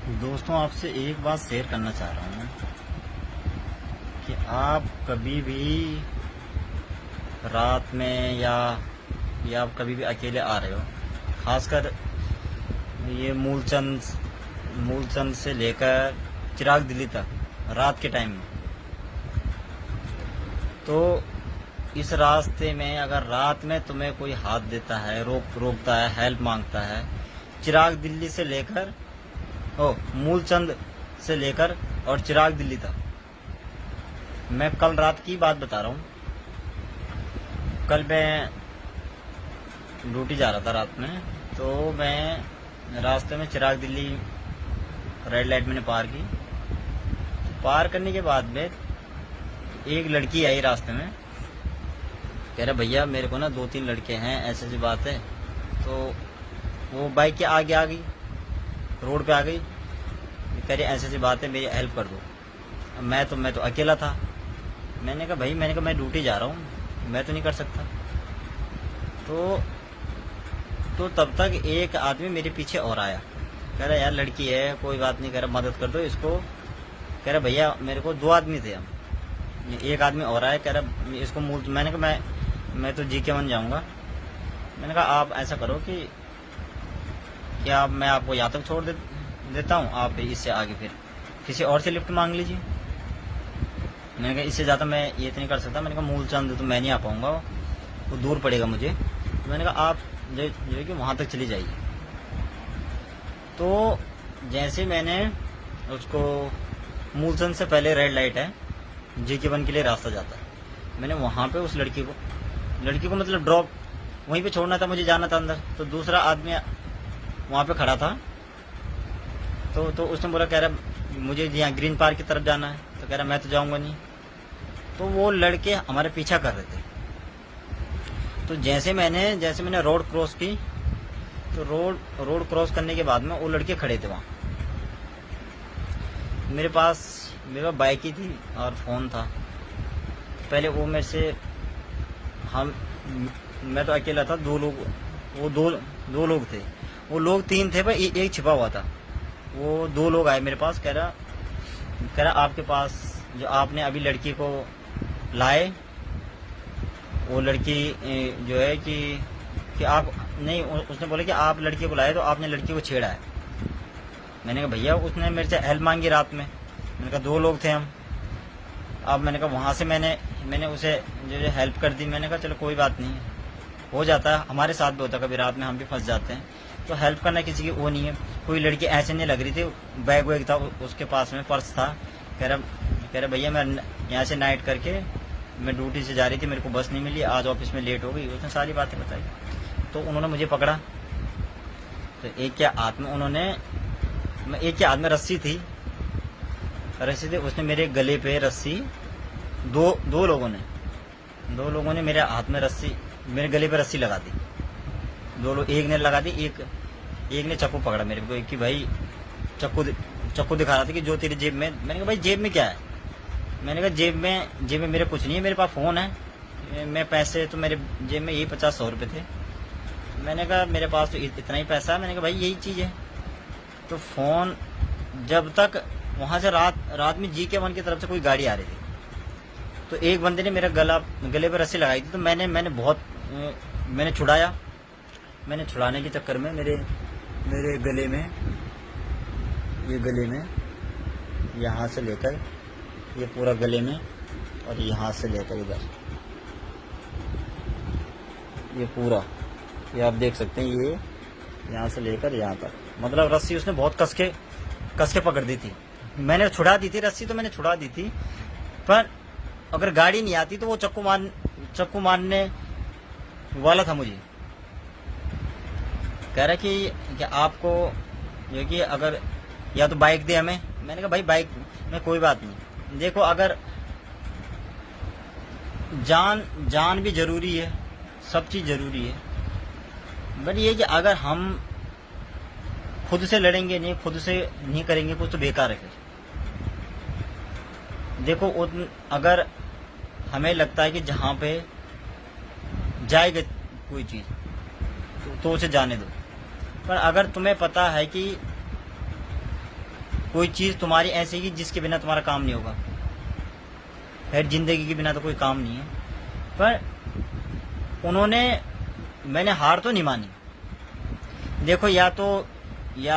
दोस्तों, आपसे एक बात शेयर करना चाह रहा हूँ कि आप कभी भी रात में या आप कभी भी अकेले आ रहे हो, खासकर ये मूलचंद से लेकर चिराग दिल्ली तक रात के टाइम में, तो इस रास्ते में अगर रात में तुम्हें कोई हाथ देता है, रोकता है, हेल्प मांगता है, चिराग दिल्ली से लेकर मूलचंद से लेकर और चिराग दिल्ली तक। मैं कल रात की बात बता रहा हूँ। कल मैं ड्यूटी जा रहा था रात में, तो मैं रास्ते में चिराग दिल्ली रेड लाइट मैंने पार की। पार करने के बाद में एक लड़की आई रास्ते में, कह रहा भैया मेरे को ना 2-3 लड़के हैं, ऐसी सी बात है। तो वो बाइक के आगे आ गई, रोड पे आ गई, कह रही ऐसी सी बात है, मेरी हेल्प कर दो। मैं तो अकेला था। मैंने कहा भाई, मैं ड्यूटी जा रहा हूँ, मैं तो नहीं कर सकता। तो तब तक एक आदमी मेरे पीछे और आया, कह रहा यार लड़की है, कोई बात नहीं, कह रहा मदद कर दो इसको। कह रहा भैया मेरे को 2 आदमी थे हम, एक आदमी और आया, कह रहा इसको मैंने कहा मैं तो GK1 जाऊँगा। मैंने कहा आप ऐसा करो कि क्या मैं आपको यहाँ तक छोड़ देता हूँ, आप इससे आगे फिर किसी और से लिफ्ट मांग लीजिए। मैंने कहा इससे ज़्यादा मैं ये तो नहीं कर सकता। मैंने कहा मूलचंद तो मैं नहीं आ पाऊँगा, वो दूर पड़ेगा मुझे। तो मैंने कहा आप जो है कि वहाँ तक चली जाइए। तो जैसे मैंने उसको, मूलचंद से पहले रेड लाइट है, GK1 के लिए रास्ता जाता है, मैंने वहाँ पे उस लड़की को मतलब ड्रॉप वहीं पे छोड़ना था, मुझे जाना था अंदर। तो दूसरा आदमी वहाँ पे खड़ा था, तो उसने बोला, कह रहा मुझे यहाँ ग्रीन पार्क की तरफ जाना है। तो कह रहा मैं तो जाऊँगा नहीं। तो वो लड़के हमारे पीछा कर रहे थे। तो जैसे मैंने रोड क्रॉस की, तो रोड क्रॉस करने के बाद में वो लड़के खड़े थे वहाँ। मेरे पास बाइक ही थी और फ़ोन था। पहले वो मेरे से, मैं तो अकेला था, 2 लोग, वो दो लोग थे, वो लोग 3 थे, पर एक छिपा हुआ था। वो 2 लोग आए मेरे पास, कह रहा आपके पास जो आपने अभी लड़की को लाए, वो लड़की जो है कि आप नहीं, उसने बोला कि आप लड़की को लाए तो आपने लड़की को छेड़ा है। मैंने कहा भैया उसने मेरे से हेल्प मांगी रात में। मैंने कहा 2 लोग थे हम। अब मैंने कहा वहाँ से मैंने उसे जो हेल्प कर दी। मैंने कहा चलो कोई बात नहीं, हो जाता है, हमारे साथ भी होता है, कभी रात में हम भी फंस जाते हैं। तो हेल्प करना किसी की वो नहीं है। कोई लड़की ऐसे नहीं लग रही थी, बैग वैग था उसके पास में, पर्स था। कह रहा भैया मैं यहाँ से नाइट करके मैं ड्यूटी से जा रही थी, मेरे को बस नहीं मिली, आज ऑफिस में लेट हो गई। उसने सारी बातें बताई। तो उन्होंने मुझे पकड़ा, तो एक के हाथ में रस्सी थी, उसने मेरे गले पे रस्सी, दो लोगों ने मेरे हाथ में रस्सी, मेरे गले पे रस्सी लगा दी। 2 लोग, एक ने लगा दी, एक ने चाकू पकड़ा मेरे को कि भाई चाकू दिखा रहा था कि जो तेरी जेब में। मैंने कहा भाई जेब में क्या है? मैंने कहा जेब में मेरे कुछ नहीं है, मेरे पास फ़ोन है, मैं पैसे तो मेरे जेब में यही 50-100 रुपये थे। मैंने कहा मेरे पास तो इतना ही पैसा है। मैंने कहा भाई यही चीज़ है। तो फ़ोन, जब तक वहाँ से रात में GK1 की तरफ से कोई गाड़ी आ रही थी, तो एक बंदे ने मेरा गले पर रस्सी लगाई थी। तो मैंने छुड़ाया। मैंने छुड़ाने के चक्कर में मेरे गले में यहाँ से लेकर ये पूरा गले में, और यहाँ से लेकर इधर ये पूरा, ये आप देख सकते हैं, ये यहाँ से लेकर यहाँ तक, मतलब रस्सी उसने बहुत कस के पकड़ दी थी। मैंने छुड़ा दी थी रस्सी, तो मैंने छुड़ा दी थी, पर अगर गाड़ी नहीं आती तो वो चक्कू मारने वाला था मुझे। कह रहा कि आपको जो कि अगर या तो बाइक दे हमें। मैंने कहा भाई बाइक में कोई बात नहीं, देखो अगर जान भी जरूरी है, सब चीज़ जरूरी है, बट ये कि अगर हम खुद से लड़ेंगे नहीं, खुद से नहीं करेंगे कुछ, तो बेकार है। देखो अगर हमें लगता है कि जहाँ पे जाएगा कोई चीज़ तो उसे जाने दो, पर अगर तुम्हें पता है कि कोई चीज़ तुम्हारी ऐसी कि जिसके बिना तुम्हारा काम नहीं होगा। खैर जिंदगी के बिना तो कोई काम नहीं है, पर मैंने हार तो नहीं मानी। देखो या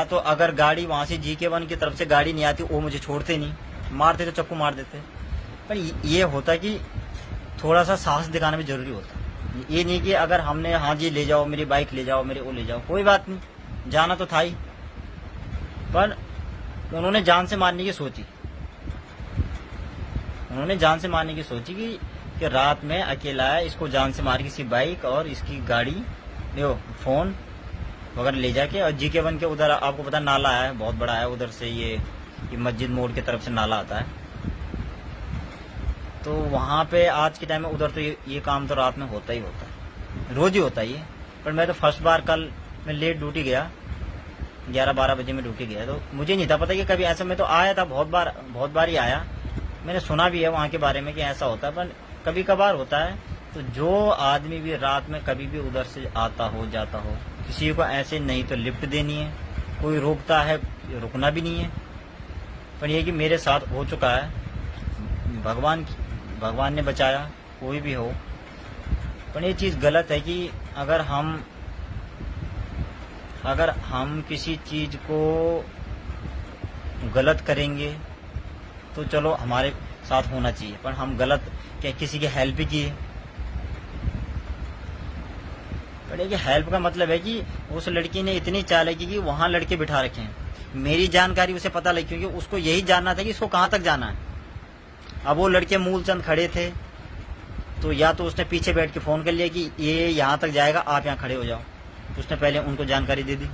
तो अगर गाड़ी वहां से GK1 की तरफ से गाड़ी नहीं आती, वो मुझे छोड़ते नहीं, मारते तो चक्कू मार देते। पर ये होता कि थोड़ा सा साहस दिखाना भी जरूरी होता। ये नहीं कि अगर हमने हाँ जी ले जाओ, मेरी बाइक ले जाओ, मेरे वो ले जाओ, कोई बात नहीं, जाना तो था ही, पर उन्होंने जान से मारने की सोची। उन्होंने जान से मारने की सोची कि रात में अकेला है, इसको जान से मार किसी बाइक और इसकी गाड़ी देखो फोन वगैरह ले जाके, और GK1 के उधर आपको पता नाला है, बहुत बड़ा है, उधर से ये मस्जिद मोड़ की तरफ से नाला आता है, तो वहाँ पे आज के टाइम में उधर तो ये काम तो रात में होता ही होता है, रोज ही होता ही है। पर मैं तो फर्स्ट बार कल मैं लेट ड्यूटी गया, 11-12 बजे में ड्यूटी गया, तो मुझे नहीं था पता कि कभी ऐसा। मैं तो आया था बहुत बार ही आया, मैंने सुना भी है वहाँ के बारे में कि ऐसा होता है, पर कभी कभार होता है। तो जो आदमी भी रात में कभी भी उधर से आता हो जाता हो, किसी को ऐसे नहीं तो लिफ्ट देनी है, कोई रोकता है रुकना भी नहीं है। पर यह कि मेरे साथ हो चुका है, भगवान ने बचाया, कोई भी हो। पर ये चीज़ गलत है कि अगर हम किसी चीज़ को गलत करेंगे तो चलो हमारे साथ होना चाहिए, पर हम गलत क्या किसी की हेल्प ही किए। पर ये हेल्प का मतलब है कि उस लड़की ने इतनी चालाकी की वहाँ लड़के बिठा रखे हैं, मेरी जानकारी उसे पता लगी, क्योंकि उसको यही जानना था कि इसको कहाँ तक जाना है। अब वो लड़के मूलचंद खड़े थे, तो या तो उसने पीछे बैठ के फ़ोन कर लिया कि ये यहाँ तक जाएगा, आप यहाँ खड़े हो जाओ, तो उसने पहले उनको जानकारी दे दी।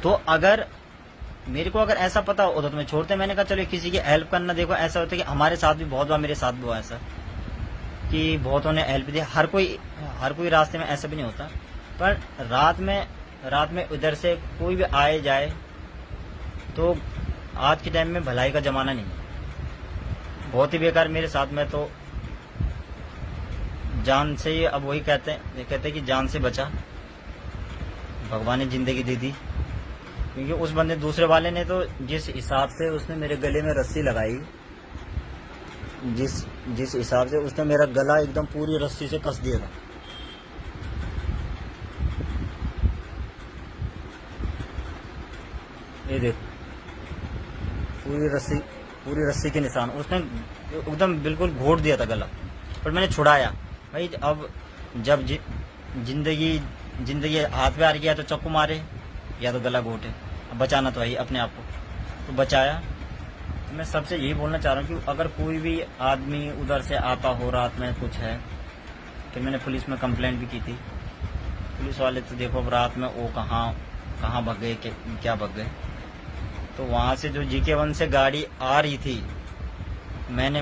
तो अगर मेरे को अगर ऐसा पता होता तो मैं छोड़ते। मैंने कहा चलो किसी की हेल्प करना, देखो ऐसा होता है कि हमारे साथ भी बहुत बार, मेरे साथ भी हुआ ऐसा कि बहुतों ने हेल्प दी। हर कोई रास्ते में ऐसा भी नहीं होता, पर रात में उधर से कोई भी आए जाए, तो आज के टाइम में भलाई का ज़माना नहीं है, बहुत ही बेकार। मेरे साथ में तो जान से, अब वही कहते हैं कि जान से बचा, भगवान ने जिंदगी दे दी। क्योंकि उस बंदे दूसरे वाले ने तो जिस हिसाब से उसने मेरे गले में रस्सी लगाई, जिस हिसाब से उसने मेरा गला एकदम पूरी रस्सी से कस दिया था। ये देखो पूरी रस्सी के निशान, उसने एकदम बिल्कुल घोट दिया था गला, पर मैंने छुड़ाया। भाई अब जब जिंदगी हाथ पे आ गया तो चक्कू मारे या तो गला घोटे, अब बचाना तो है अपने आप को, तो बचाया। तो मैं सबसे यही बोलना चाह रहा हूँ कि अगर कोई भी आदमी उधर से आता हो रात में कुछ है, तो मैंने पुलिस में कंप्लेंट भी की थी। पुलिस वाले तो देखो अब रात में वो कहाँ भग गए, क्या भग गए। तो वहाँ से जो GK1 से गाड़ी आ रही थी, मैंने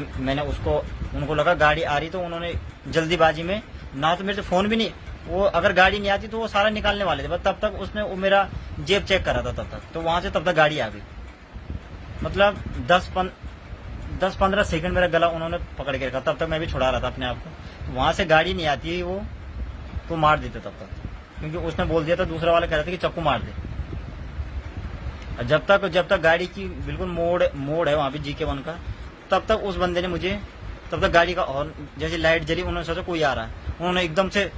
उनको लगा गाड़ी आ रही, तो उन्होंने जल्दीबाजी में, ना तो मेरे से फ़ोन भी नहीं, वो अगर गाड़ी नहीं आती तो वो सारा निकालने वाले थे, बस तब तक उसने वो मेरा जेब चेक करा था तब तक, तो वहाँ से तब तक गाड़ी आ गई। मतलब 10-15 सेकंड मेरा गला उन्होंने पकड़ के रखा, तब तक मैं भी छुड़ा रहा था अपने आप को। वहाँ से गाड़ी नहीं आती वो तो मार देते तब तक, क्योंकि उसने बोल दिया था, दूसरा वाला कह रहा था कि चक्कू मार दे। जब तक गाड़ी की बिल्कुल मोड़ है वहाँ पे GK1 का, तब तक उस बंदे ने मुझे, तब तक गाड़ी का हॉर्न, जैसे लाइट जली, उन्होंने सोचा कोई आ रहा है, उन्होंने एकदम से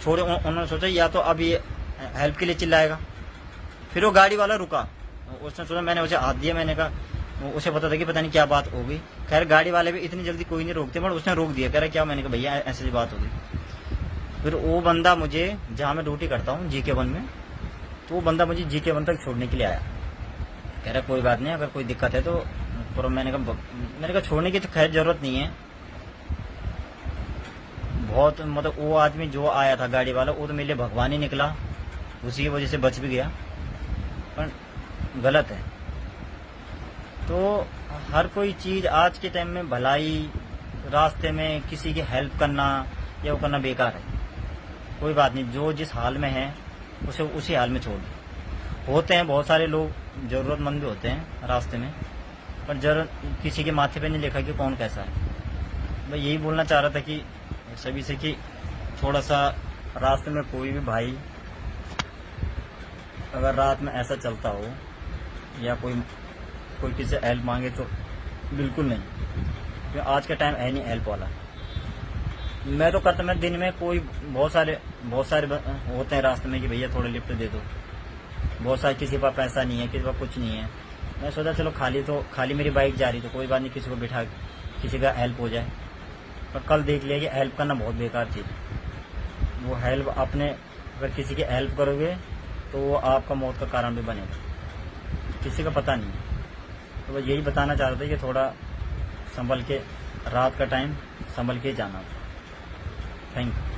छोड़े। उन्होंने सोचा या तो अब ये हेल्प के लिए चिल्लाएगा। फिर वो गाड़ी वाला रुका, उसने सोचा, मैंने उसे हाथ दिया, मैंने कहा, उसे पता था कि पता नहीं क्या बात हो गई। खैर गाड़ी वाले भी इतनी जल्दी कोई नहीं रोकते, बट उसने रोक दिया, कह रहा क्या। मैंने कहा भैया ऐसी बात हो गई। फिर वो बंदा मुझे, जहाँ मैं ड्यूटी करता हूँ GK1 में, तो वो बंदा मुझे GK1 तक छोड़ने के लिए आया, कह रहा कोई बात नहीं, अगर कोई दिक्कत है तो। मैंने कहा छोड़ने की तो खैर जरूरत नहीं है, बहुत मतलब वो आदमी जो आया था गाड़ी वाला, वो तो मेरे लिए भगवान ही निकला, उसी की वजह से बच भी गया। पर गलत है। तो हर कोई चीज़ आज के टाइम में, भलाई रास्ते में किसी की हेल्प करना या वो करना बेकार है। कोई बात नहीं, जो जिस हाल में है उसे उसी हाल में छोड़ दो। होते हैं बहुत सारे लोग ज़रूरतमंद भी होते हैं रास्ते में, पर किसी के माथे पे नहीं लिखा कि कौन कैसा है। मैं यही बोलना चाह रहा था कि सभी से कि थोड़ा सा रास्ते में कोई भी भाई अगर रात में ऐसा चलता हो, या कोई किसी से हेल्प मांगे तो बिल्कुल नहीं, क्योंकि आज का टाइम है नहीं हेल्प वाला। मैं तो करता, मैं दिन में कोई बहुत सारे होते हैं रास्ते में कि भैया थोड़ा लिफ्ट दे दो, बहुत सारे किसी के पास पैसा नहीं है, किसी के पास कुछ नहीं है। मैं सोचा चलो खाली मेरी बाइक जा रही तो कोई बात नहीं, किसी को बिठा किसी का हेल्प हो जाए। पर कल देख लिया कि हेल्प करना बहुत बेकार चीज़ है। वो हेल्प अगर किसी की हेल्प करोगे तो वो आपका मौत का कारण भी बनेगा, किसी का पता नहीं है। तो बस यही बताना चाहता था कि थोड़ा संभल के, रात का टाइम संभल के जाना। Thank you.